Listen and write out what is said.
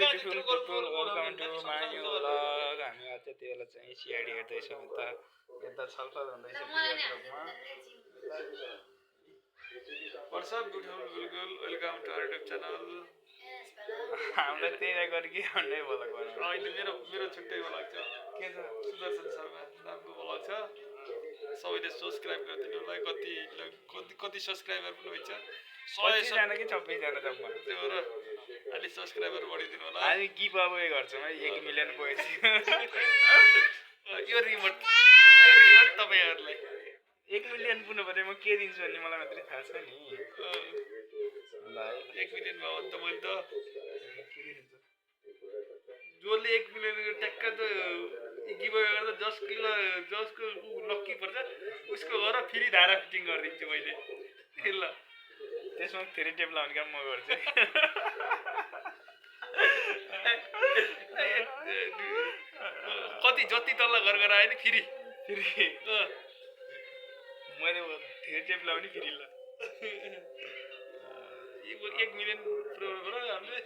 Beautiful people welcome to my new vlog. हामी आज त्यति बेला चाहिँ सिआइडी हेर्दैछौँ। यता छलफल हुँदैछ क्रियाक्रममा। What's up beautiful people welcome to our YouTube channel. हामीलाई त्यही गरिकन भन्ने भ्लग बनाउनु। अहिले मेरो छुट्टै भ्लग छ। के छ? सुदर्शन शर्मा नामको भ्लग छ। सबैले सब्स्क्राइब गरिदिनु होला। कति सब्स्क्राइबर पनि हुन्छ? 100 जना कि 26 जना जम्मा। त्यो र अलि सब्स्क्राइबर बढिदिनु होला। हामी गिभ अवे गर्छौँ है 1 मिलियन पोएपछि। यो रिमोट तपाईहरुलाई 1 मिलियन पुग्नु पर्यो। म के दिन्छु भन्ने मलाई मात्रै थाहा छ नि। ल 1 मिलियन भयो भने त मैले त जसले 1 मिलियन ट्याक्क त गिभ अवे गर्दा जसको लक्की पर्छ उसको घर फ्री धारा फिटिङ गरिदिन्छु मैले। ल त्यसमा फेरि टेप लाउने काम म गर्छु। कति जति तल घर गराए नि फ्री मैले फेरि टेप लाउने फेरि ल 1 मिलियन पुऱ्याउनु पर्यो हामीले।